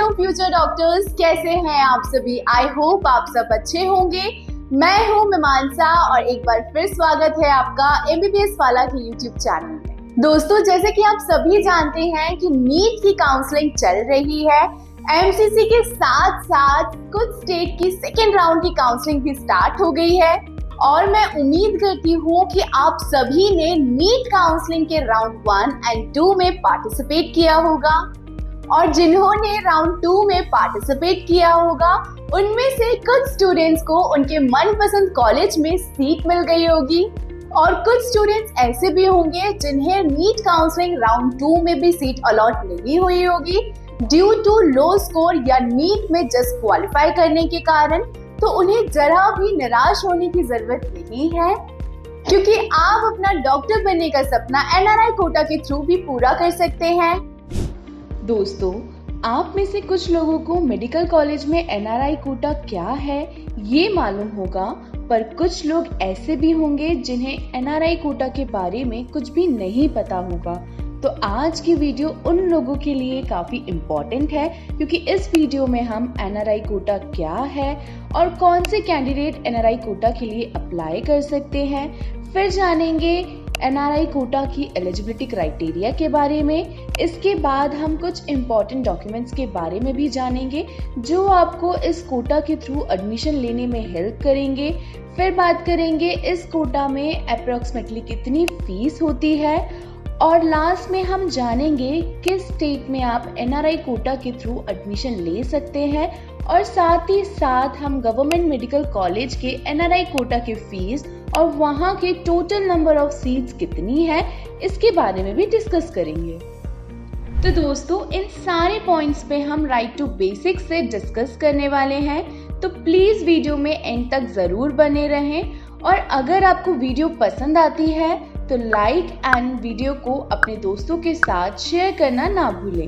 Hello future doctors, कैसे हैं आप सभी। आई होप आप सब अच्छे होंगे। मैं हूं मीमांसा और एक बार फिर स्वागत है आपका एमबीबीएस वाला के यूट्यूब चैनल में। दोस्तों, जैसे कि आप सभी जानते हैं कि नीट की काउंसलिंग चल रही है। एमसीसी के साथ साथ कुछ स्टेट की सेकेंड राउंड की काउंसलिंग भी स्टार्ट हो गई है और मैं उम्मीद करती हूँ कि आप सभी ने नीट काउंसलिंग के राउंड 1 एंड 2 में पार्टिसिपेट किया होगा और जिन्होंने राउंड 2 में पार्टिसिपेट किया होगा उनमें से कुछ स्टूडेंट्स को उनके मनपसंद कॉलेज में सीट मिल गई होगी और कुछ स्टूडेंट्स ऐसे भी होंगे जिन्हें नीट काउंसलिंग राउंड 2 में भी सीट अलॉट नहीं हुई होगी ड्यू टू लो स्कोर या नीट में जस्ट क्वालिफाई करने के कारण। तो उन्हें जरा भी निराश होने की जरूरत नहीं है, क्योंकि आप अपना डॉक्टर बनने का सपना एनआरआई कोटा के थ्रू भी पूरा कर सकते हैं। दोस्तों, आप में से कुछ लोगों को मेडिकल कॉलेज में एनआरआई कोटा क्या है ये मालूम होगा, पर कुछ लोग ऐसे भी होंगे जिन्हें एनआरआई कोटा के बारे में कुछ भी नहीं पता होगा। तो आज की वीडियो उन लोगों के लिए काफी इम्पोर्टेंट है, क्योंकि इस वीडियो में हम एनआरआई कोटा क्या है और कौन से कैंडिडेट एनआरआई कोटा के लिए अप्लाई कर सकते हैं, फिर जानेंगे एनआरआई कोटा की एलिजिबिलिटी क्राइटेरिया के बारे में। इसके बाद हम कुछ इम्पोर्टेंट डॉक्यूमेंट्स के बारे में भी जानेंगे जो आपको इस कोटा के थ्रू एडमिशन लेने में हेल्प करेंगे। फिर बात करेंगे इस कोटा में अप्रोक्सीमेटली कितनी फीस होती है और लास्ट में हम जानेंगे किस स्टेट में आप एनआरआई कोटा के थ्रू एडमिशन ले सकते हैं और साथ ही साथ हम गवर्नमेंट मेडिकल कॉलेज के एनआरआई कोटा की फीस और वहाँ के टोटल नंबर ऑफ सीट्स कितनी है इसके बारे में भी डिस्कस करेंगे। तो दोस्तों, इन सारे पॉइंट्स पे हम राइट टू बेसिक्स से डिस्कस करने वाले हैं, तो प्लीज वीडियो में एंड तक जरूर बने रहें और अगर आपको वीडियो पसंद आती है तो लाइक एंड वीडियो को अपने दोस्तों के साथ शेयर करना ना भूलें।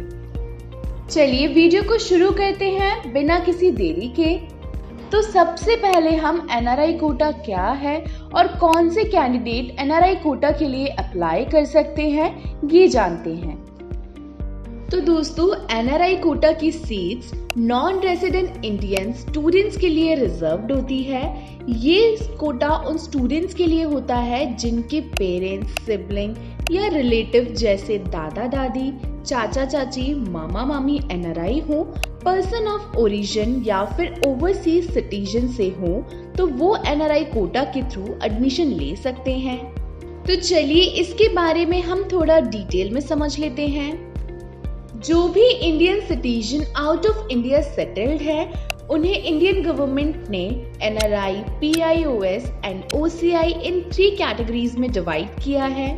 चलिए वीडियो को शुरू करते हैं बिना किसी देरी के। तो सबसे पहले हम एनआरआई कोटा क्या है और कौन से कैंडिडेट एनआरआई कोटा के लिए अप्लाई कर सकते हैं ये जानते हैं। तो दोस्तों, एनआरआई कोटा की seats non resident Indian students के लिए रिजर्व्ड होती है। ये कोटा उन स्टूडेंट्स के लिए होता है जिनके पेरेंट्स, सिबलिंग या रिलेटिव जैसे दादा दादी, चाचा चाची, मामा मामी एनआरआई हो, पर्सन ऑफ ओरिजिन या फिर ओवरसीज सिटीजन से हो, तो वो एनआरआई कोटा के थ्रू एडमिशन ले सकते हैं। तो चलिए इसके बारे में हम थोड़ा डिटेल में समझ लेते हैं। जो भी Indian citizen out of India settled है उन्हें इंडियन गवर्नमेंट ने एनआरआई, पीआईओएस एंड ओसीआई इन 3 कैटेगरीज में डिवाइड किया है।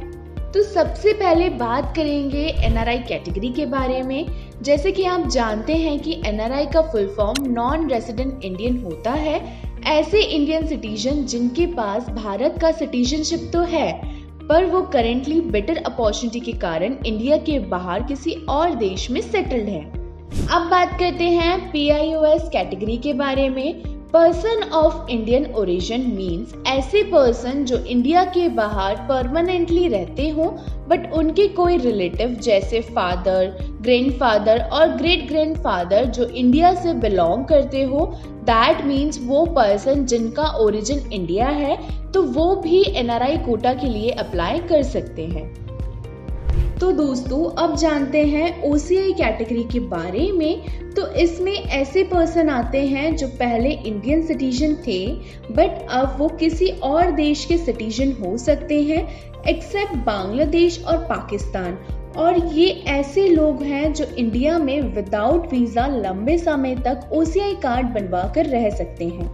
तो सबसे पहले बात करेंगे एनआरआई कैटेगरी के बारे में। जैसे कि आप जानते हैं कि एनआरआई का full form non resident Indian होता है। ऐसे इंडियन सिटीजन जिनके पास भारत का सिटीजनशिप तो है पर वो करेंटली बेटर अपॉर्चुनिटी के कारण इंडिया के बाहर किसी और देश में सेटल्ड है। अब बात करते हैं पीआईओएस कैटेगरी के बारे में। Person of Indian origin means ऐसे पर्सन जो इंडिया के बाहर परमानेंटली रहते हो बट उनके कोई रिलेटिव जैसे फादर, ग्रैंडफादर और ग्रेट ग्रैंडफादर जो इंडिया से बिलोंग करते हो। दैट मीन्स वो पर्सन जिनका ओरिजिन इंडिया है तो वो भी एनआरआई कोटा के लिए अप्लाई कर सकते हैं। तो दोस्तों, अब जानते हैं ओसीआई कैटेगरी के बारे में। तो इसमें ऐसे पर्सन आते हैं जो पहले इंडियन सिटीजन थे बट अब वो किसी और देश के सिटीजन हो सकते हैं एक्सेप्ट बांग्लादेश और पाकिस्तान। और ये ऐसे लोग हैं जो इंडिया में विदाउट वीजा लंबे समय तक ओसीआई कार्ड बनवा कर रह सकते हैं।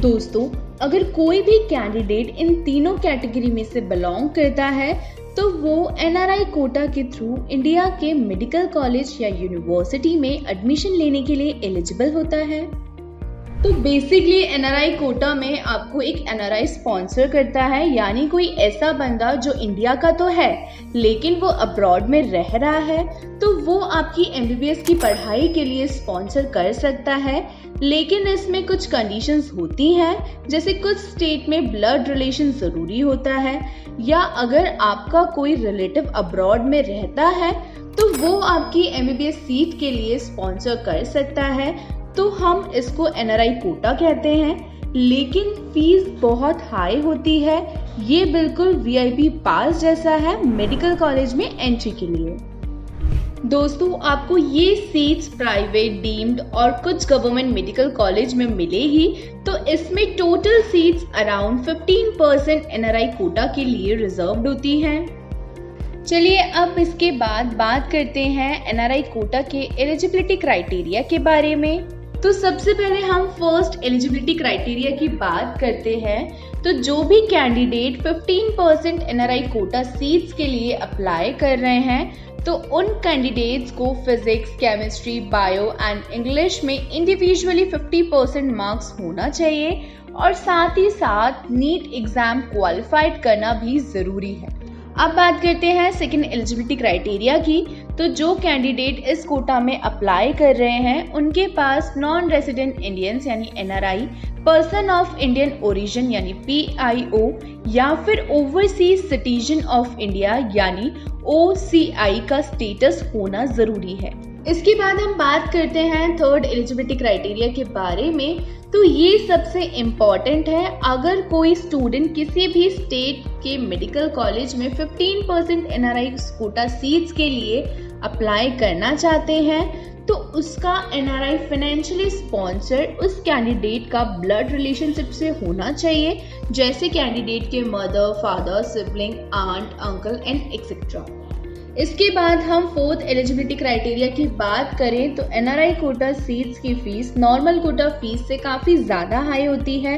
दोस्तों, अगर कोई भी कैंडिडेट इन तीनों कैटेगरी में से बिलोंग करता है तो वो एनआरआई कोटा के थ्रू इंडिया के मेडिकल कॉलेज या यूनिवर्सिटी में एडमिशन लेने के लिए एलिजिबल होता है। तो बेसिकली एनआरआई कोटा में आपको एक एनआरआई स्पॉन्सर करता है, यानी कोई ऐसा बंदा जो इंडिया का तो है लेकिन वो अब्रॉड में रह रहा है तो वो आपकी एमबीबीएस की पढ़ाई के लिए स्पॉन्सर कर सकता है। लेकिन इसमें कुछ कंडीशंस होती हैं, जैसे कुछ स्टेट में ब्लड रिलेशन जरूरी होता है या अगर आपका कोई रिलेटिव अब्रॉड में रहता है तो वो आपकी MBBS सीट के लिए स्पॉन्सर कर सकता है, तो हम इसको NRI कोटा कहते हैं। लेकिन फीस बहुत हाई होती है, ये बिल्कुल VIP पास जैसा है मेडिकल कॉलेज में एंट्री के लिए। दोस्तों, आपको ये सीट्स प्राइवेट, डीम्ड और कुछ गवर्नमेंट मेडिकल कॉलेज में मिलेगी, तो इसमें total seats around 15% NRI quota के लिए रिजर्व्ड होती हैं। चलिए अब इसके बाद बात करते हैं NRI कोटा के एलिजिबिलिटी क्राइटेरिया के बारे में। तो सबसे पहले हम फर्स्ट एलिजिबिलिटी क्राइटेरिया की बात करते हैं। तो जो भी कैंडिडेट 15% NRI कोटा सीट्स के लिए अप्लाई कर रहे हैं, तो उन कैंडिडेट्स को physics, chemistry, bio and English में इंडिविजुअली 50% मार्क्स होना चाहिए और साथ ही साथ नीट एग्जाम क्वालिफाइड करना भी ज़रूरी है। अब बात करते हैं सेकंड एलिजिबिलिटी क्राइटेरिया की। तो जो कैंडिडेट इस कोटा में अप्लाई कर रहे हैं, उनके पास नॉन रेजिडेंट इंडियंस यानी NRI, person of Indian origin यानी PIO या फिर ओवरसीज सिटीजन ऑफ इंडिया यानी OCI का स्टेटस होना ज़रूरी है। इसके बाद हम बात करते हैं थर्ड एलिजिबिलिटी क्राइटेरिया के बारे में। तो ये सबसे इम्पॉर्टेंट है। अगर कोई स्टूडेंट किसी भी स्टेट के मेडिकल कॉलेज में 15% NRI कोटा सीट्स के लिए अप्लाई करना चाहते हैं, तो उसका NRI फाइनेंशियली स्पॉन्सर उस कैंडिडेट का ब्लड रिलेशनशिप से होना चाहिए, जैसे कैंडिडेट के mother, father, sibling, aunt, uncle and etcetera. इसके बाद हम फोर्थ एलिजिबिलिटी क्राइटेरिया की बात करें तो NRI कोटा सीट्स की फीस नॉर्मल कोटा फीस से काफ़ी ज़्यादा हाई होती है।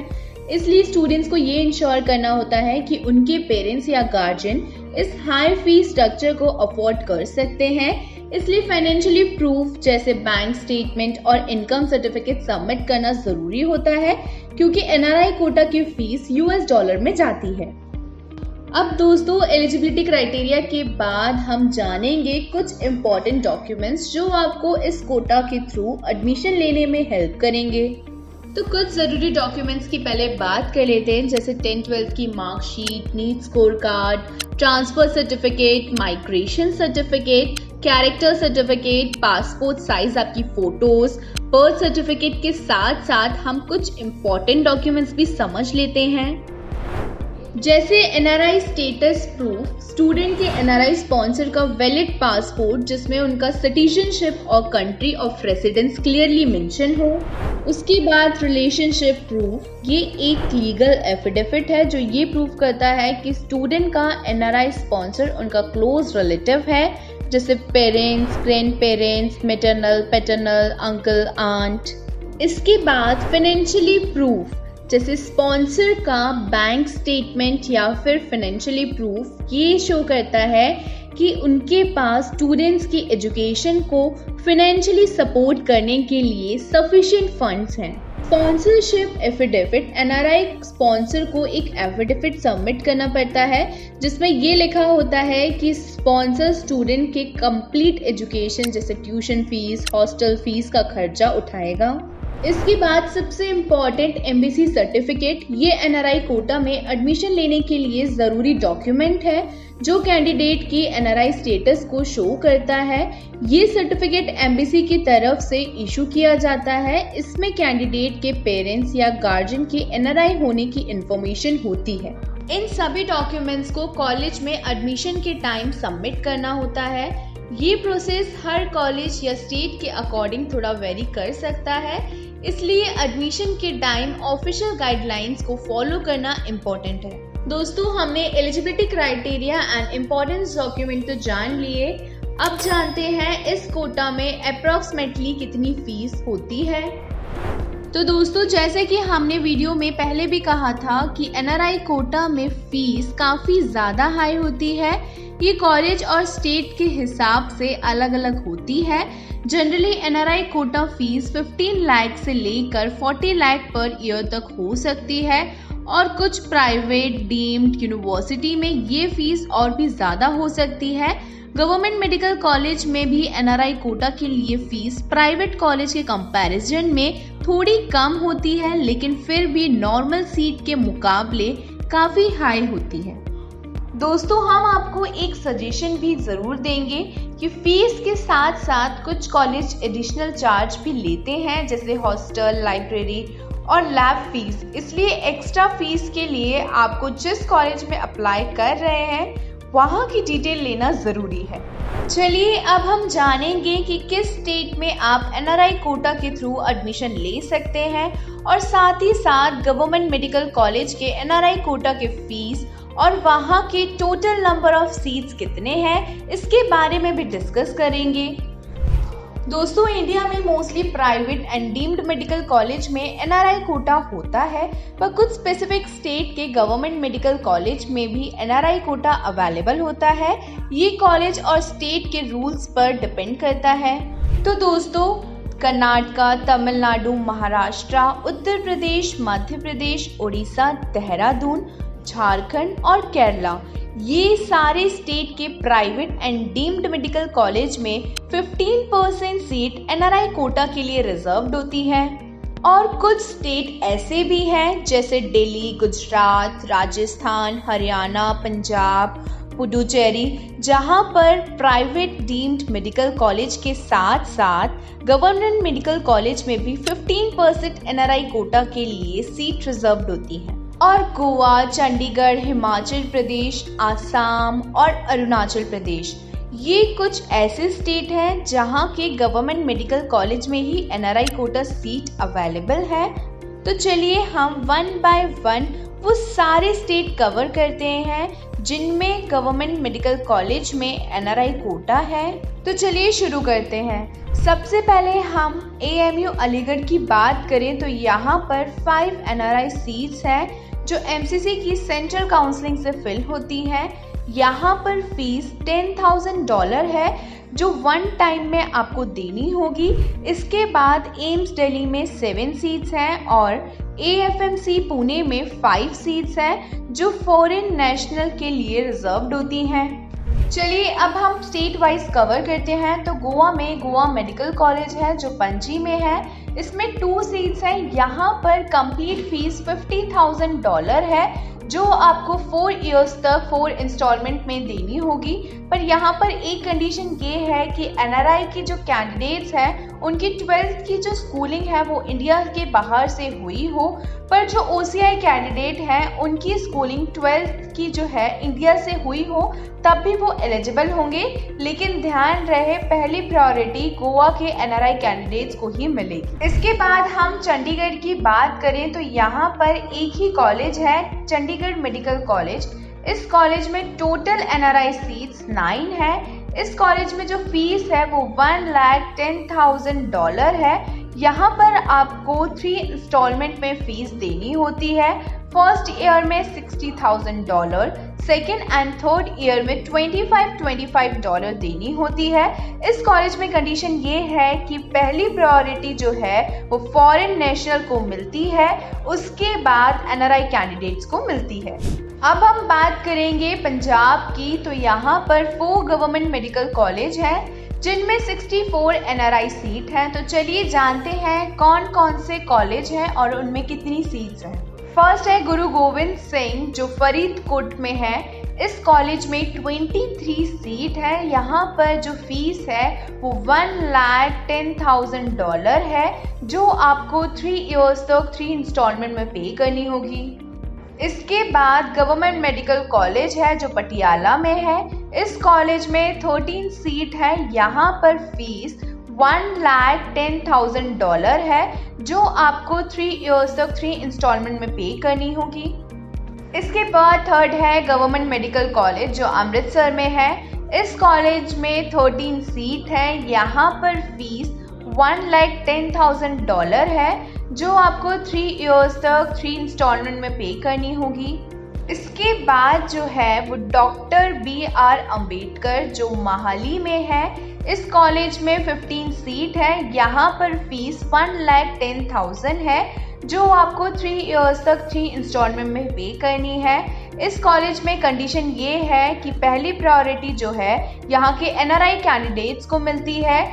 इसलिए स्टूडेंट्स को ये इंश्योर करना होता है कि उनके पेरेंट्स या गार्जियन इस हाई फीस स्ट्रक्चर को अफोर्ड कर सकते हैं। इसलिए फाइनेंशियली प्रूफ जैसे बैंक स्टेटमेंट और इनकम सर्टिफिकेट सबमिट करना ज़रूरी होता है, क्योंकि NRI कोटा की फीस US डॉलर में जाती है। अब दोस्तों, एलिजिबिलिटी क्राइटेरिया के बाद हम जानेंगे कुछ इम्पॉर्टेंट डॉक्यूमेंट्स जो आपको इस कोटा के थ्रू एडमिशन लेने में हेल्प करेंगे। तो कुछ ज़रूरी डॉक्यूमेंट्स की पहले बात कर लेते हैं, जैसे 10th-12th की marksheet, NEET score card, transfer certificate, migration certificate, character certificate, passport size आपकी फ़ोटोज़, बर्थ सर्टिफिकेट के साथ साथ हम कुछ इम्पॉर्टेंट डॉक्यूमेंट्स भी समझ लेते हैं, जैसे NRI स्टेटस प्रूफ, स्टूडेंट के NRI स्पॉन्सर का वैलिड पासपोर्ट जिसमें उनका सिटीजनशिप और country of residence clearly mention हो। उसके बाद रिलेशनशिप प्रूफ, ये एक लीगल एफिडेविट है जो ये प्रूफ करता है कि स्टूडेंट का NRI स्पॉन्सर उनका क्लोज रिलेटिव है, जैसे parents, grandparents, maternal, paternal, uncle, aunt. इसके बाद फाइनेंशियली प्रूफ, जैसे स्पॉन्सर का बैंक स्टेटमेंट या फिर फाइनेंशियली प्रूफ, ये शो करता है कि उनके पास स्टूडेंट्स की एजुकेशन को फाइनेंशियली सपोर्ट करने के लिए सफिशिएंट फंड्स हैं। स्पॉन्सरशिप एफिडेविट, NRI स्पॉन्सर को एक एफिडेविट सबमिट करना पड़ता है जिसमें ये लिखा होता है कि स्पॉन्सर स्टूडेंट के कंप्लीट एजुकेशन जैसे ट्यूशन फीस, हॉस्टल फीस का खर्चा उठाएगा। इसके बाद सबसे इम्पॉर्टेंट MBC सर्टिफिकेट, ये NRI कोटा में एडमिशन लेने के लिए ज़रूरी डॉक्यूमेंट है जो कैंडिडेट की NRI स्टेटस को शो करता है। ये सर्टिफिकेट MBC की तरफ से इशू किया जाता है। इसमें कैंडिडेट के पेरेंट्स या गार्जियन के NRI होने की इंफॉर्मेशन होती है। इन सभी डॉक्यूमेंट्स को कॉलेज में एडमिशन के टाइम सबमिट करना होता है। ये प्रोसेस हर कॉलेज या स्टेट के अकॉर्डिंग थोड़ा वेरी कर सकता है, इसलिए एडमिशन के टाइम ऑफिशियल गाइडलाइंस को फॉलो करना इम्पोर्टेंट है। दोस्तों, हमने eligibility criteria and importance document तो जान लिए। अब जानते हैं इस कोटा में अप्रॉक्सीमेटली कितनी फीस होती है। तो दोस्तों, जैसे कि हमने वीडियो में पहले भी कहा था कि NRI कोटा में फीस काफ़ी ज़्यादा हाई होती है। ये कॉलेज और स्टेट के हिसाब से अलग अलग होती है। Generally NRI quota fees 15 lakh से लेकर 40 लाख पर ईयर तक हो सकती है और कुछ प्राइवेट डीम्ड यूनिवर्सिटी में ये फीस और भी ज़्यादा हो सकती है। गवर्नमेंट मेडिकल कॉलेज में भी NRI कोटा के लिए फीस प्राइवेट कॉलेज के कंपैरिजन में थोड़ी कम होती है, लेकिन फिर भी नॉर्मल सीट के मुकाबले काफ़ी हाई होती है। दोस्तों हम आपको एक सजेशन भी ज़रूर देंगे कि फीस के साथ साथ कुछ कॉलेज एडिशनल चार्ज भी लेते हैं, जैसे हॉस्टल, लाइब्रेरी और लैब फीस। इसलिए एक्स्ट्रा फीस के लिए आपको जिस कॉलेज में अप्लाई कर रहे हैं वहाँ की डिटेल लेना ज़रूरी है। चलिए अब हम जानेंगे कि किस स्टेट में आप एनआरआई कोटा के थ्रू एडमिशन ले सकते हैं और साथ ही साथ गवर्नमेंट मेडिकल कॉलेज के एनआरआई कोटा के फीस और वहाँ के टोटल नंबर ऑफ सीट्स कितने हैं, इसके बारे में भी डिस्कस करेंगे। दोस्तों इंडिया में mostly private and deemed medical college में एनआरआई कोटा होता है, पर कुछ स्पेसिफिक स्टेट के गवर्नमेंट मेडिकल कॉलेज में भी एनआरआई कोटा अवेलेबल होता है। ये कॉलेज और स्टेट के रूल्स पर डिपेंड करता है। तो दोस्तों कर्नाटका, तमिलनाडु, महाराष्ट्र, उत्तर प्रदेश, मध्य प्रदेश, उड़ीसा, देहरादून, झारखंड और केरला, ये सारे स्टेट के private and deemed medical college में 15% सीट एनआरआई कोटा के लिए रिजर्व्ड होती है। और कुछ स्टेट ऐसे भी हैं जैसे दिल्ली, गुजरात, राजस्थान, हरियाणा, पंजाब, पुडुचेरी, जहां पर प्राइवेट डीम्ड मेडिकल कॉलेज के साथ साथ गवर्नमेंट मेडिकल कॉलेज में भी 15% एनआरआई कोटा के लिए सीट रिजर्व्ड होती है। और गोवा, चंडीगढ़, हिमाचल प्रदेश, आसाम और अरुणाचल प्रदेश, ये कुछ ऐसे स्टेट हैं जहां के गवर्नमेंट मेडिकल कॉलेज में ही एनआरआई कोटा सीट अवेलेबल है। तो चलिए हम वन बाय वन वो सारे स्टेट कवर करते हैं जिनमें गवर्नमेंट मेडिकल कॉलेज में एनआरआई कोटा है। तो चलिए शुरू करते हैं। सबसे पहले हम एएमयू अलीगढ़ की बात करें तो यहाँ पर 5 एनआरआई सीट्स हैं जो एमसीसी की सेंट्रल काउंसलिंग से फिल होती हैं। यहाँ पर फीस $10,000 है जो वन टाइम में आपको देनी होगी। इसके बाद एम्स दिल्ली में 7 सीट्स हैं और एएफएमसी पुणे में 5 सीट्स हैं जो फॉरेन नेशनल के लिए रिजर्व्ड होती हैं। चलिए अब हम स्टेट वाइज कवर करते हैं। तो गोवा में गोवा मेडिकल कॉलेज है जो पणजी में है, इसमें 2 सीट्स हैं। यहाँ पर कंप्लीट फीस $50,000 है जो आपको 4 इयर्स तक 4 इंस्टॉलमेंट में देनी होगी। पर यहाँ पर एक कंडीशन ये है कि एनआरआई की जो कैंडिडेट्स हैं उनकी 12th की जो स्कूलिंग है वो इंडिया के बाहर से हुई हो, पर जो ओसीआई कैंडिडेट हैं उनकी स्कूलिंग 12th की जो है इंडिया से हुई हो तब भी वो एलिजिबल होंगे। लेकिन ध्यान रहे पहली प्रायोरिटी गोवा के एनआरआई कैंडिडेट्स को ही मिलेगी। इसके बाद हम चंडीगढ़ की बात करें तो यहाँ पर एक ही कॉलेज है, चंडीगढ़ मेडिकल कॉलेज। इस कॉलेज में टोटल एनआरआई सीट्स 9 है। इस कॉलेज में जो फीस है वो $1,10,000 है। यहाँ पर आपको 3 इंस्टॉलमेंट में फीस देनी होती है। फर्स्ट ईयर में $60,000, सेकेंड एंड थर्ड ईयर में $25,25 देनी होती है। इस कॉलेज में कंडीशन ये है कि पहली प्रायोरिटी जो है वो फॉरेन नेशनल को मिलती है, उसके बाद एनआरआई कैंडिडेट्स को मिलती है। अब हम बात करेंगे पंजाब की। तो यहाँ पर 4 गवर्नमेंट मेडिकल कॉलेज हैं जिनमें 64 एनआरआई सीट हैं। तो चलिए जानते हैं कौन कौन से कॉलेज हैं और उनमें कितनी सीट्स हैं। फर्स्ट है गुरु गोविंद सिंह जो फरीदकोट में है। इस कॉलेज में 23 सीट है। यहाँ पर जो फीस है वो $1,10,000 है जो आपको 3 इयर्स तक 3 इंस्टॉलमेंट में पे करनी होगी। इसके बाद गवर्नमेंट मेडिकल कॉलेज है जो पटियाला में है। इस कॉलेज में 13 सीट है। यहाँ पर फीस $1,10,000 है जो आपको 3 इयर्स तक 3 इंस्टॉलमेंट में पे करनी होगी। इसके बाद थर्ड है गवर्नमेंट मेडिकल कॉलेज जो अमृतसर में है। इस कॉलेज में 13 सीट है। यहाँ पर फीस $1,10,000 है जो आपको 3 इयर्स तक 3 इंस्टॉलमेंट में पे करनी होगी। इसके बाद जो है वो डॉक्टर BR अम्बेडकर जो महाली में है। इस कॉलेज में 15 सीट है। यहाँ पर फीस $1,10,000 है जो आपको 3 इयर्स तक 3 इंस्टॉलमेंट में पे करनी है। इस कॉलेज में कंडीशन ये है कि पहली प्रायोरिटी जो है यहाँ के एनआरआई कैंडिडेट्स को मिलती है,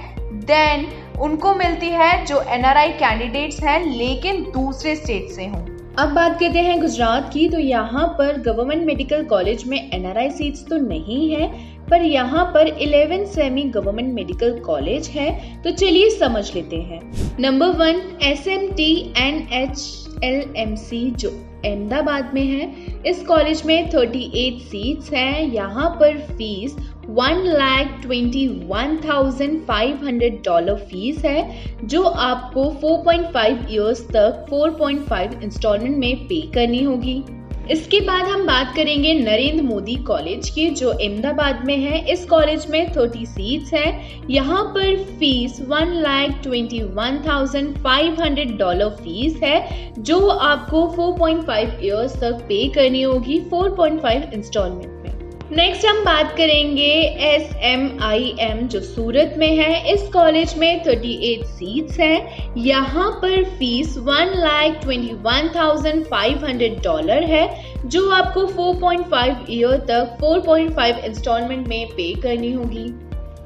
देन उनको मिलती है जो एनआरआई कैंडिडेट्स हैं लेकिन दूसरे स्टेट से हों। अब बात करते हैं गुजरात की। तो यहाँ पर गवर्नमेंट मेडिकल कॉलेज में एनआरआई सीट्स तो नहीं है, पर यहाँ पर 11 सेमी गवर्नमेंट मेडिकल कॉलेज है। तो चलिए समझ लेते हैं। नंबर 1 SMT NHLMC जो अहमदाबाद में है। इस कॉलेज में 38 सीट्स हैं। यहाँ पर फीस $1,21,500 फीस है, जो आपको 4.5 इयर्स तक 4.5 इंस्टॉलमेंट में पे करनी होगी। इसके बाद हम बात करेंगे नरेंद्र मोदी कॉलेज की, जो अहमदाबाद में है। इस कॉलेज में 30 सीट्स हैं। यहाँ पर फीस $1,21,500 फीस है, जो आपको 4.5 इयर्स तक पे करनी होगी 4.5 इंस्टॉलमेंट में। नेक्स्ट हम बात करेंगे SMIM जो सूरत में है। इस कॉलेज में 38 सीट्स हैं। यहाँ पर फीस $1,21,500 है, जो आपको 4.5 ईयर तक 4.5 इंस्टॉलमेंट में पे करनी होगी।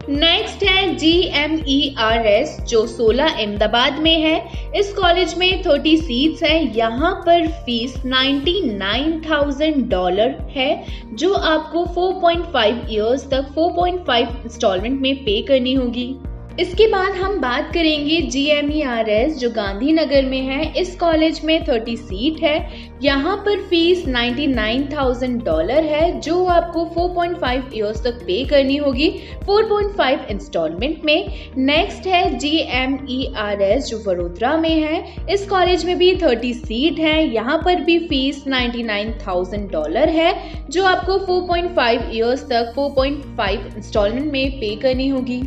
नेक्स्ट है GMERS जो 16 अहमदाबाद में है। इस कॉलेज में 30 सीट्स हैं। यहाँ पर फीस $99,000 है, जो आपको 4.5 इयर्स तक 4.5 इंस्टॉलमेंट में पे करनी होगी। इसके बाद हम बात करेंगे GMERS जो गांधीनगर में है। इस कॉलेज में 30 सीट है। यहाँ पर फीस $99,000 है, जो आपको 4.5 इयर्स तक पे करनी होगी 4.5 इंस्टॉलमेंट में। नेक्स्ट है GMERS जो वडोदरा में है। इस कॉलेज में भी 30 सीट है। यहाँ पर भी फीस $99,000 है, जो आपको 4.5 इयर्स तक 4.5 इंस्टॉलमेंट में पे करनी होगी।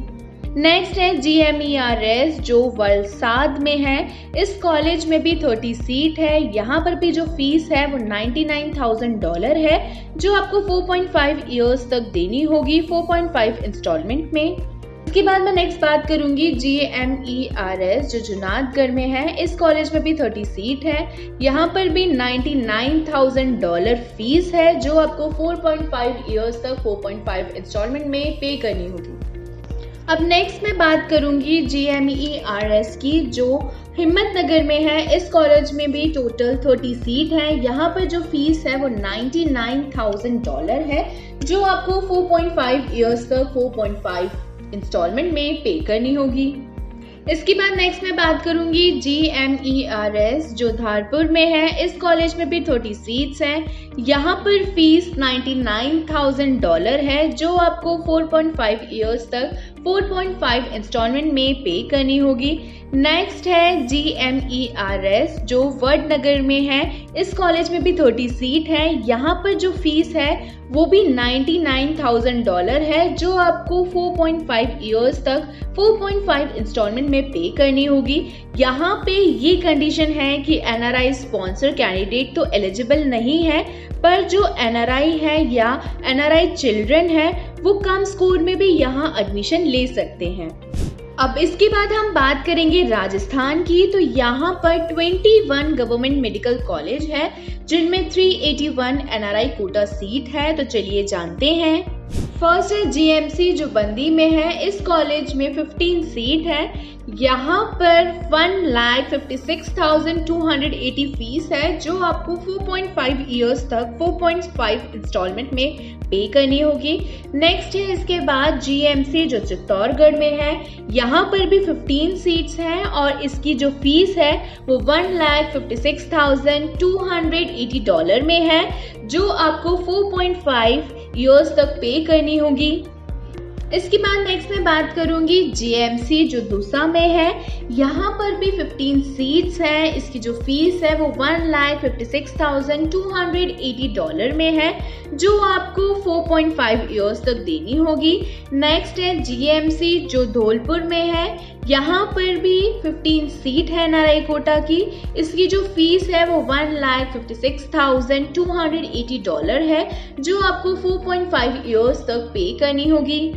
नेक्स्ट है GMERS जो वलसाड में है। इस कॉलेज में भी 30 सीट है। यहाँ पर भी जो फीस है वो $99,000 है, जो आपको 4.5 इयर्स तक देनी होगी 4.5 इंस्टॉलमेंट में। इसके बाद मैं नेक्स्ट बात करूंगी GMERS जो जुनागढ़ में है। इस कॉलेज में भी 30 सीट है। यहाँ पर भी $99,000 फीस है, जो आपको 4.5 इयर्स तक 4.5 इंस्टॉलमेंट में पे करनी होगी। अब नेक्स्ट मैं बात करूंगी GMERS की, जो हिम्मतनगर में है। इस कॉलेज में भी टोटल 30 सीट है। यहाँ पर जो फीस है वो $99,000 है, जो आपको 4.5 इयर्स तक 4.5 इंस्टॉलमेंट में पे करनी होगी। इसके बाद नेक्स्ट मैं बात करूंगी GMERS जो धारपुर में है। इस कॉलेज में भी 30 सीट्स हैं। यहाँ पर फीस $99,000 है, जो आपको 4.5 इयर्स तक 4.5 इंस्टॉलमेंट में पे करनी होगी। नेक्स्ट है GMERS जो वडनगर में है। इस कॉलेज में भी 30 सीट है। यहाँ पर जो फीस है वो भी $99,000 है, जो आपको 4.5 इयर्स तक 4.5 इंस्टॉलमेंट में पे करनी होगी। यहाँ पे ये कंडीशन है कि NRI स्पॉन्सर कैंडिडेट तो एलिजिबल नहीं है, पर जो NRI है या NRI चिल्ड्रन है वो कम स्कोर में भी यहाँ एडमिशन ले सकते हैं। अब इसके बाद हम बात करेंगे राजस्थान की। तो यहाँ पर 21 गवर्नमेंट मेडिकल कॉलेज है, जिनमें 381 NRI कोटा सीट है। तो चलिए जानते हैं। फर्स्ट है GMC जो बंदी में है। इस कॉलेज में 15 सीट है। यहाँ पर 1,56,280 फीस है, जो आपको 4.5 इयर्स तक 4.5 इंस्टॉलमेंट में पे करनी होगी। नेक्स्ट है इसके बाद GMC जो चित्तौड़गढ़ में है। यहाँ पर भी 15 सीट्स हैं और इसकी जो फीस है वो $1,56,280 में है, जो आपको 4.5 इयर्स तक पे करनी होगी। इसके बाद नेक्स्ट मैं बात करूंगी GMC जो दूसा में है। यहाँ पर भी 15 सीट्स हैं। इसकी जो फीस है वो $1,56,280 में है, जो आपको 4.5 इयर्स तक देनी होगी। नेक्स्ट है GMC जो धौलपुर में है। यहाँ पर भी 15 सीट है NRI कोटा की। इसकी जो फीस है वो $1,56,280 है, जो आपको 4.5 इयर्स तक पे करनी होगी।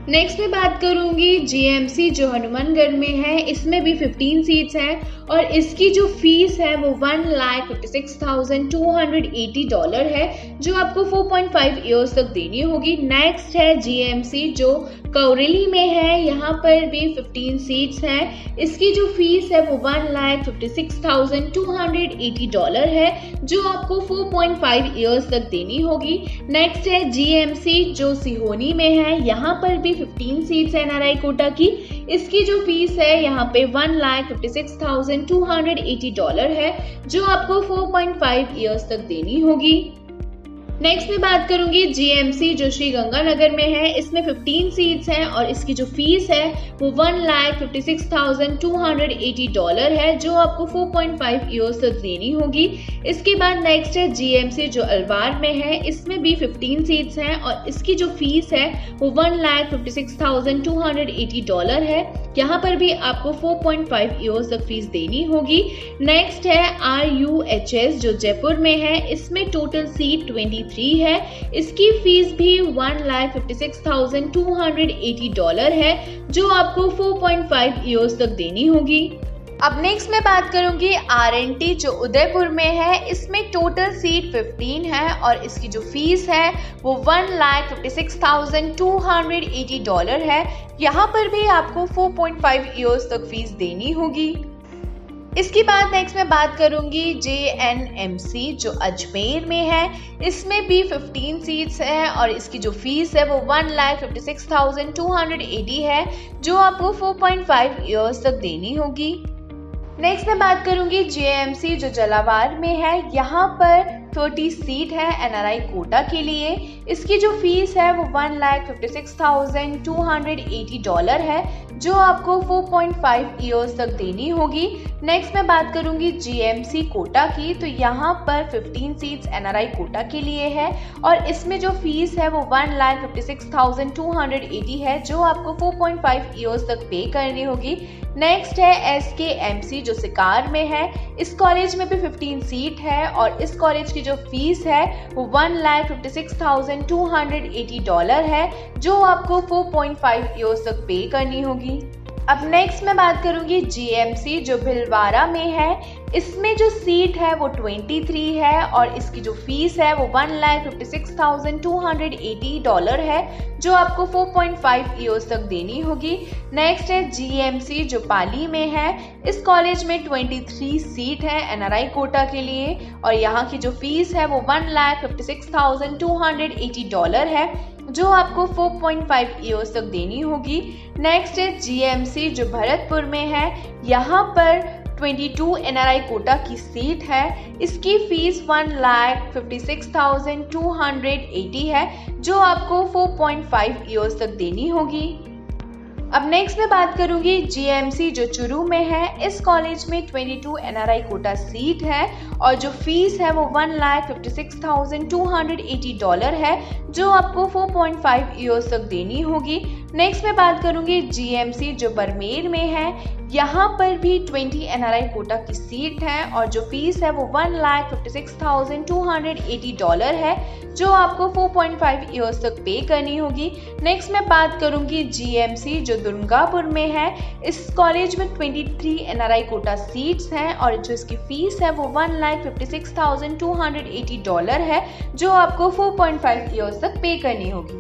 नेक्स्ट मैं बात करूंगी GMC जो हनुमानगढ़ में है। इसमें भी 15 सीट्स हैं और इसकी जो फीस है वो $1,56,280 है, जो आपको 4.5 इयर्स तक देनी होगी। नेक्स्ट है GMC जो कौरेली में है, यहाँ पर भी 15 सीट्स हैं। इसकी जो फीस है वो $1,56,280 है, जो आपको 4.5 इयर्स तक देनी होगी। नेक्स्ट है GMC जो सिहोनी में है, यहाँ पर भी 15 सीट्स है NRI कोटा की। इसकी जो फीस है यहाँ पे $1,56,280 है, जो आपको 4.5 इयर्स तक देनी होगी। नेक्स्ट मैं बात करूंगी GMC जो श्री गंगानगर में है। इसमें 15 सीट्स हैं और इसकी जो फीस है वो $1,56,280 है, जो आपको 4.5 इयर्स तक देनी होगी। इसके बाद नेक्स्ट है GMC जो अलवार में है। इसमें भी 15 सीट्स हैं और इसकी जो फीस है वो $1,56,280 है। यहाँ पर भी आपको 4.5 इयर्स तक फीस देनी होगी। नेक्स्ट है RUHS जो जयपुर में है। इसमें टोटल सीट 23 है। इसकी फीस भी $1,56,280 है, जो आपको 4.5 इयर्स तक देनी होगी। अब नेक्स्ट मैं बात करूंगी RNT जो उदयपुर में है। इसमें टोटल सीट 15 है और इसकी जो फीस है वो $1,56,280 है। यहाँ पर भी आपको 4.5 इयर्स तक फीस देनी होगी। इसके बाद नेक्स्ट मैं बात करूंगी JNMC जो अजमेर में है। इसमें भी 15 सीट्स हैं और इसकी जो फीस है वो $1,56,280 है, जो आपको 4.5 इयर्स तक देनी होगी। नेक्स्ट मैं बात करूंगी JMC जो जलावार में है। यहाँ पर 30 सीट है NRI कोटा के लिए। इसकी जो फीस है वो $1,56,280 है, जो आपको 4.5 इयर्स तक देनी होगी। नेक्स्ट मैं बात करूंगी GMC कोटा की। तो यहाँ पर 15 सीट्स NRI कोटा के लिए है और इसमें जो फीस है वो $1,56,280 है, जो आपको 4.5 इयर्स तक पे करनी होगी। नेक्स्ट है SKMC जो सिकार में है। इस कॉलेज में भी 15 सीट है और इस कॉलेज की जो फीस है वो $1,56,280 है, जो आपको 4.5 इयर्स तक पे करनी होगी। अब नेक्स्ट मैं बात करूंगी GMC जो भिलवाड़ा में है। इसमें जो सीट है वो 23 है और इसकी जो फीस है वो $1,56,280 है, जो आपको 4.5 इयर्स तक देनी होगी। नेक्स्ट है GMC जो पाली में है। इस कॉलेज में 23 सीट है NRI कोटा के लिए और यहाँ की जो फीस है वो $1,56,280 है, जो आपको 4.5 इयर्स तक देनी होगी। नेक्स्ट है GMC जो भरतपुर में है। यहाँ पर 22 NRI कोटा की सीट है। इसकी फीस $1,56,280 है, जो आपको 4.5 इयर्स तक देनी होगी। अब नेक्स्ट मैं बात करूंगी GMC जो चुरू में है। इस कॉलेज में 22 NRI कोटा सीट है और जो फीस है वो $1,56,280 है, जो आपको 4.5 इयर्स तक देनी होगी। नेक्स्ट मैं बात करूंगी GMC जो बरमेर में है। यहाँ पर भी 20 NRI कोटा की सीट है और जो फीस है वो $1,56,280 है, जो आपको 4.5 इयर्स तक पे करनी होगी। नेक्स्ट मैं बात करूंगी GMC जो दुर्गापुर में है। इस कॉलेज में 23 NRI कोटा सीट्स हैं और जो इसकी फीस है वो $1,56,280 है, जो आपको 4.5 इयर्स तक पे करनी होगी।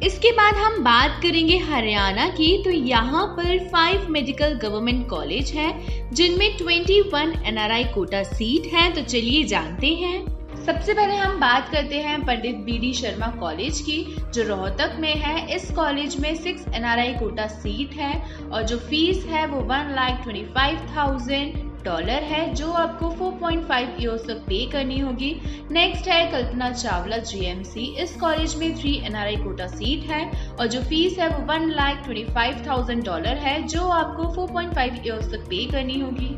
इसके बाद हम बात करेंगे हरियाणा की। तो यहाँ पर 5 मेडिकल गवर्नमेंट कॉलेज हैं, जिनमें 21 NRI कोटा सीट हैं। तो चलिए जानते हैं। सबसे पहले हम बात करते हैं पंडित BD शर्मा कॉलेज की, जो रोहतक में है। इस कॉलेज में 6 NRI कोटा सीट है और जो फीस है वो $1,25,000 है, जो आपको 4.5 इयर्स तक पे करनी होगी। नेक्स्ट है कल्पना चावला GMC। इस कॉलेज में 3 NRI कोटा सीट है और जो फीस है वो $1,25,000 है, जो आपको 4.5 इयर्स तक पे करनी होगी।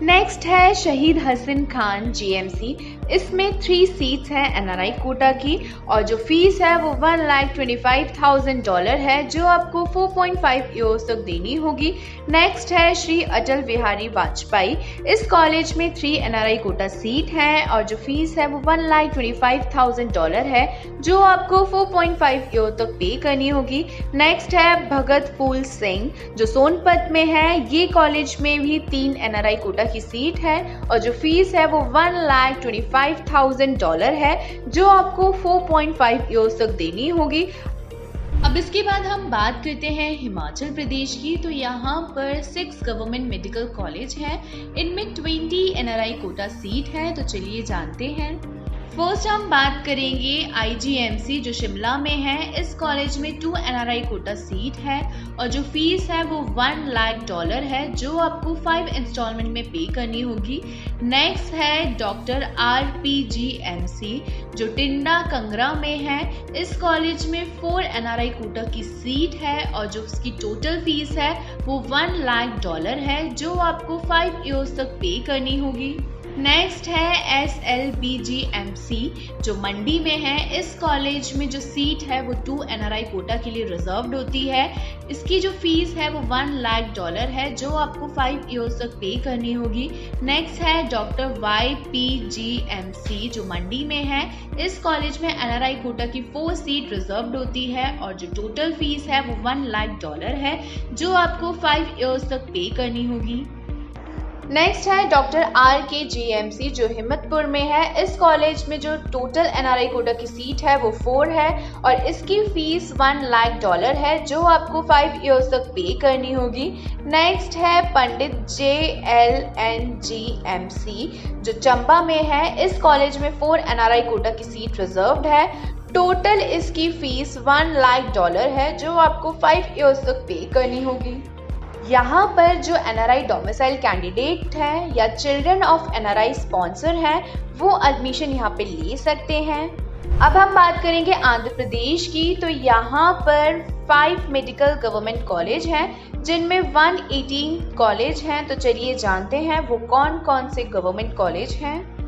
नेक्स्ट है शहीद हसन खान GMC। इसमें 3 सीट्स हैं NRI कोटा की और जो फीस है वो $1,25,000 है, जो आपको 4.5 इयर्स तक देनी होगी। नेक्स्ट है श्री अटल बिहारी वाजपेयी। इस कॉलेज में 3 NRI कोटा सीट हैं और जो फीस है वो $1,25,000 है, जो आपको 4.5 ईयर तक पे करनी होगी। नेक्स्ट है भगत फूल सिंह जो सोनपत में है। ये कॉलेज में भी 3 NRI कोटा की सीट है और जो फीस है वो $1,25,000 है, जो आपको 4.5 ईयर्स तक देनी होगी। अब इसके बाद हम बात करते हैं हिमाचल प्रदेश की। तो यहाँ पर 6 गवर्नमेंट मेडिकल कॉलेज हैं, इनमें 20 एनआरआई कोटा सीट है। तो चलिए जानते हैं। फर्स्ट हम बात करेंगे IGMC जो शिमला में है। इस कॉलेज में 2 एनआरआई कोटा सीट है और जो फीस है वो $1 लाख है, जो आपको 5 इंस्टॉलमेंट में पे करनी होगी। नेक्स्ट है डॉक्टर RPGMC जो टिंडा कंगरा में है। इस कॉलेज में 4 एनआरआई कोटा की सीट है और जो उसकी टोटल फीस है वो $1 लाख है, जो आपको 5 ईयर्स तक पे करनी होगी। नेक्स्ट है SLBGMC जो मंडी में है। इस कॉलेज में जो सीट है वो 2 एनआरआई कोटा के लिए रिजर्व्ड होती है। इसकी जो फीस है वो $1 लाख है, जो आपको 5 ईयर्स तक पे करनी होगी। नेक्स्ट है डॉक्टर YPGMC जो मंडी में है। इस कॉलेज में एनआरआई कोटा की 4 सीट रिजर्व्ड होती है और जो टोटल फीस है वो $1 लाख है, जो आपको 5 ईयर्स तक पे करनी होगी। नेक्स्ट है डॉक्टर RKGMC जो हिम्मतपुर में है। इस कॉलेज में जो टोटल एनआरआई कोटा की सीट है वो 4 है और इसकी फीस $1 लाख है, जो आपको 5 ईयर्स तक पे करनी होगी। नेक्स्ट है पंडित JLNGMC जो चंबा में है। इस कॉलेज में 4 एनआरआई कोटा की सीट रिजर्व्ड है। टोटल इसकी फीस $1 लाख है, जो आपको 5 ईयर्स तक पे करनी होगी। यहाँ पर जो एनआरआई डोमिसाइल कैंडिडेट हैं या चिल्ड्रन ऑफ एनआरआई स्पॉन्सर हैं वो एडमिशन यहाँ पे ले सकते हैं। अब हम बात करेंगे आंध्र प्रदेश की। तो यहाँ पर 5 मेडिकल गवर्नमेंट कॉलेज हैं जिनमें 118 कॉलेज हैं। तो चलिए जानते हैं वो कौन कौन से गवर्नमेंट कॉलेज हैं।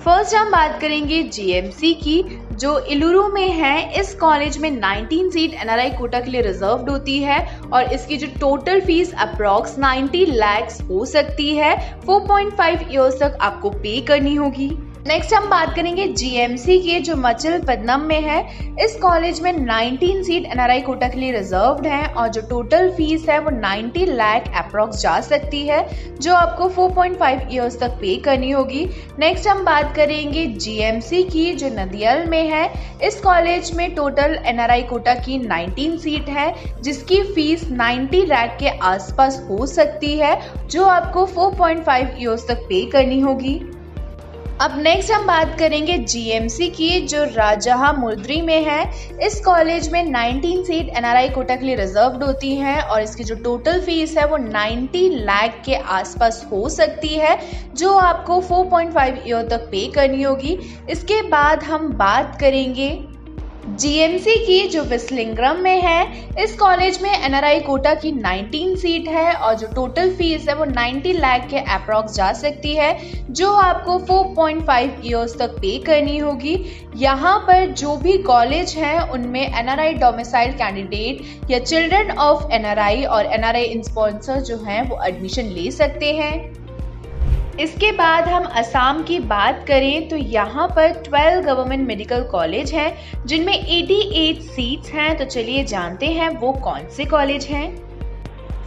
फर्स्ट हम बात करेंगे GMC की जो इलुरु में है। इस कॉलेज में 19 सीट एनआरआई कोटा के लिए रिजर्व्ड होती है और इसकी जो टोटल फीस अप्रॉक्स 90 लाख हो सकती है। 4.5 ईयर्स तक आपको पे करनी होगी। नेक्स्ट हम बात करेंगे GMC की जो मचिलीपट्टनम में है। इस कॉलेज में 19 सीट एनआरआई कोटा के लिए रिजर्व्ड है और जो टोटल फीस है वो 90 लाख अप्रॉक्स जा सकती है, जो आपको 4.5 ईयर्स तक पे करनी होगी। नेक्स्ट हम बात करेंगे GMC की जो नदियाल में है। इस कॉलेज में टोटल एनआरआई कोटा की 19 सीट है जिसकी फीस 90 लाख के आसपास हो सकती है, जो आपको 4.5 ईयर्स तक पे करनी होगी। अब नेक्स्ट हम बात करेंगे GMC की जो राजामुंद्री में है। इस कॉलेज में 19 सीट एनआरआई कोटा के लिए रिजर्व्ड होती हैं और इसकी जो टोटल फीस है वो 90 लाख के आसपास हो सकती है, जो आपको 4.5 ईयर तक पे करनी होगी। इसके बाद हम बात करेंगे GMC की जो विस्लिंग्रम में है। इस कॉलेज में एनआरआई कोटा की 19 सीट है और जो टोटल फीस है वो 90 लाख के अप्रॉक्स जा सकती है, जो आपको 4.5 ईयर्स तक पे करनी होगी। यहाँ पर जो भी कॉलेज हैं उनमें एनआरआई डोमिसाइल कैंडिडेट या चिल्ड्रन ऑफ एनआरआई और एनआरआई स्पॉन्सर जो हैं वो एडमिशन ले सकते हैं। इसके बाद हम असम की बात करें तो यहाँ पर 12 गवर्नमेंट मेडिकल कॉलेज हैं जिनमें 88 सीट्स हैं। तो चलिए जानते हैं वो कौन से कॉलेज हैं।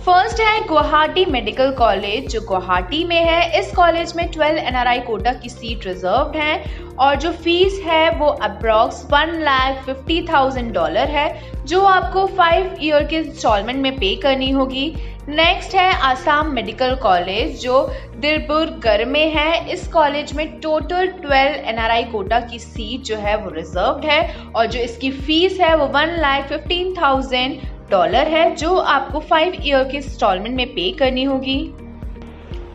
फर्स्ट है गुवाहाटी मेडिकल कॉलेज जो गुवाहाटी में है। इस कॉलेज में 12 एनआरआई कोटा की सीट रिजर्व्ड है और जो फीस है वो अप्रॉक्स $1,50,000 है, जो आपको 5 ईयर के इंस्टॉलमेंट में पे करनी होगी। नेक्स्ट है आसाम मेडिकल कॉलेज जो दिब्रुगढ़ में है। इस कॉलेज में टोटल 12 एनआरआई कोटा की सीट जो है वो रिजर्व्ड है और जो इसकी फीस है वो $1,15,000 है, जो आपको 5 ईयर के इंस्टॉलमेंट में पे करनी होगी।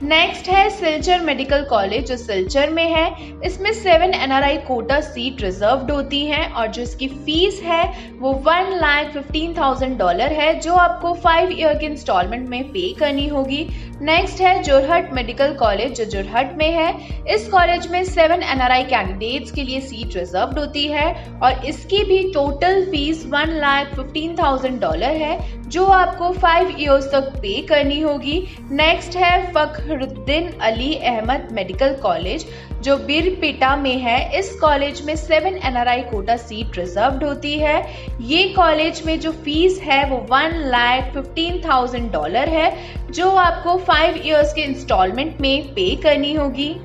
नेक्स्ट है सिलचर मेडिकल कॉलेज जो सिलचर में है। इसमें 7 एनआरआई कोटा सीट रिजर्व्ड होती हैं और जो इसकी फीस है वो $1,15,000 है, जो आपको 5 ईयर के इंस्टॉलमेंट में पे करनी होगी। नेक्स्ट है जोरहट मेडिकल कॉलेज जो जोरहट में है। इस कॉलेज में 7 एनआरआई कैंडिडेट्स के लिए सीट रिजर्व्ड होती है और इसकी भी टोटल फीस $1,15,000 है, जो आपको 5 ईयर्स तक पे करनी होगी। नेक्स्ट है फखरुद्दीन अली अहमद मेडिकल कॉलेज जो बिरपेटा में है। इस कॉलेज में 7 एनआरआई कोटा सीट रिजर्व्ड होती है। ये कॉलेज में जो फीस है वो $1,15,000 है, जो आपको 5 ईयर्स के इंस्टॉलमेंट में पे करनी होगी।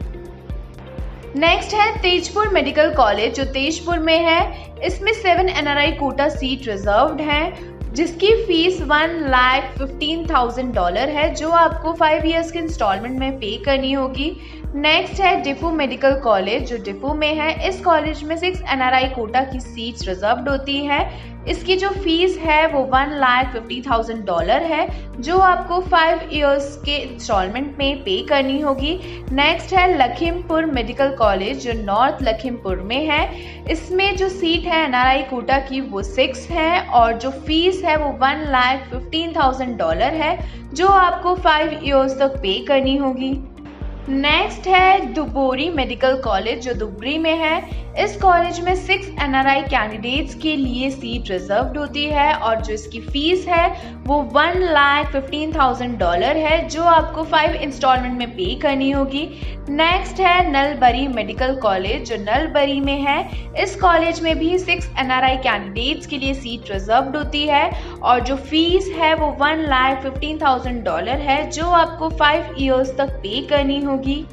नेक्स्ट है तेजपुर मेडिकल कॉलेज जो तेजपुर में है। इसमें 7 NRI कोटा सीट रिजर्व्ड हैं जिसकी फीस $1,15,000 है जो आपको 5 इयर्स के इंस्टॉलमेंट में पे करनी होगी। नेक्स्ट है डिफू मेडिकल कॉलेज जो डिफू में है। इस कॉलेज में 6 NRI कोटा की सीट्स रिजर्व्ड होती है। इसकी जो फीस है वो $1,50,000 है जो आपको 5 इयर्स के इंस्टॉलमेंट में पे करनी होगी। नेक्स्ट है लखीमपुर मेडिकल कॉलेज जो नॉर्थ लखीमपुर में है। इसमें जो सीट है NRI कोटा की वो 6 है और जो फीस है वो $1,15,000 है जो आपको 5 इयर्स तक पे करनी होगी। नेक्स्ट है दुबोरी मेडिकल कॉलेज जो दुबरी में है। इस कॉलेज में 6 NRI कैंडिडेट्स के लिए सीट रिजर्व्ड होती है और जो इसकी फीस है वो $1,15,000 है जो आपको 5 इंस्टॉलमेंट में पे करनी होगी। नेक्स्ट है नलबरी मेडिकल कॉलेज जो नलबरी में है। इस कॉलेज में भी 6 NRI कैंडिडेट्स के लिए सीट रिजर्व्ड होती है और जो फीस है वो $1,15,000 है जो आपको 5 इयर्स तक पे करनी होगी।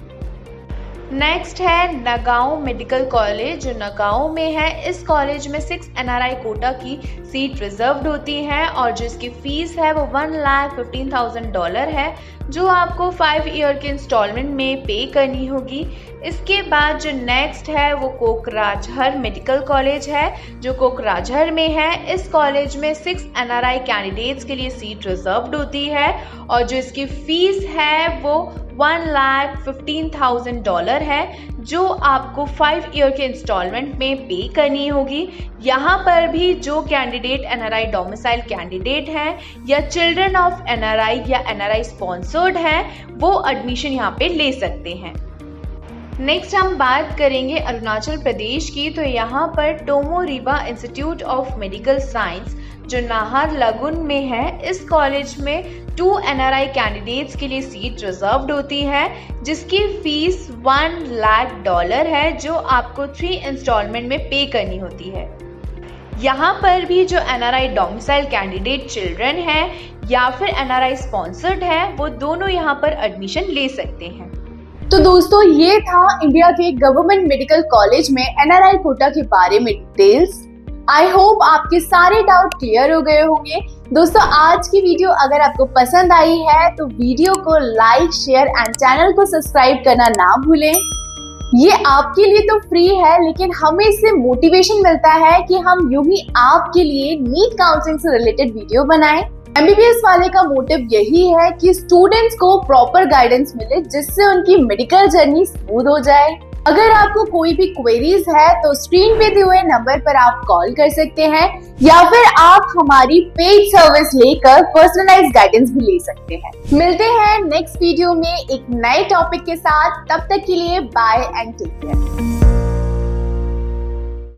नेक्स्ट है नगांव मेडिकल कॉलेज जो नगांव में है। इस कॉलेज में 6 NRI कोटा की सीट रिजर्व्ड होती है और जो इसकी फीस है वो $1,15,000 है जो आपको 5 ईयर के इंस्टॉलमेंट में पे करनी होगी। इसके बाद जो नेक्स्ट है वो कोकराझार मेडिकल कॉलेज है जो कोकराझार में है। इस कॉलेज में 6 NRI कैंडिडेट्स के लिए सीट रिजर्व्ड होती है और जो इसकी फीस है वो $1,15,000 है जो आपको 5 ईयर के इंस्टॉलमेंट में पे करनी होगी। यहाँ पर भी जो कैंडिडेट NRI डोमिसाइल कैंडिडेट हैं या चिल्ड्रन ऑफ NRI या NRI स्पॉन्सर्ड हैं वो एडमिशन यहाँ पे ले सकते हैं। नेक्स्ट हम बात करेंगे अरुणाचल प्रदेश की। तो यहाँ पर Tomo Riba institute of medical science जो नाहरलगुन में है। इस कॉलेज में 2 NRI कैंडिडेट्स के लिए सीट रिजर्व्ड होती है जिसकी फीस $1,00,000 है जो आपको 3 इंस्टॉलमेंट में पे करनी होती है। यहाँ पर भी जो NRI डोमिसाइल कैंडिडेट चिल्ड्रन हैं या फिर NRI स्पॉन्सर्ड है वो दोनों यहाँ पर एडमिशन ले सकते हैं। तो दोस्तों ये था इंडिया के गवर्नमेंट मेडिकल कॉलेज में NRI कोटा के बारे में डिटेल्स। आई होप आपके सारे डाउट क्लियर हो गए होंगे। दोस्तों आज की वीडियो अगर आपको पसंद आई है तो वीडियो को लाइक, शेयर एंड चैनल को सब्सक्राइब करना ना भूलें। ये आपके लिए तो फ्री है लेकिन हमें इससे मोटिवेशन मिलता है कि हम यूं ही आपके लिए नीट काउंसलिंग से रिलेटेड वीडियो बनाएं। MBBS वाले का मोटिव यही है कि स्टूडेंट्स को प्रॉपर गाइडेंस मिले जिससे उनकी मेडिकल जर्नी स्मूथ हो जाए। अगर आपको कोई भी क्वेरीज है तो स्क्रीन पे दिए हुए नंबर पर आप कॉल कर सकते हैं या फिर आप हमारी पेड सर्विस लेकर पर्सनलाइज्ड गाइडेंस भी ले सकते हैं। मिलते हैं नेक्स्ट वीडियो में एक नए टॉपिक के साथ। तब तक के लिए बाय एंड टेक केयर।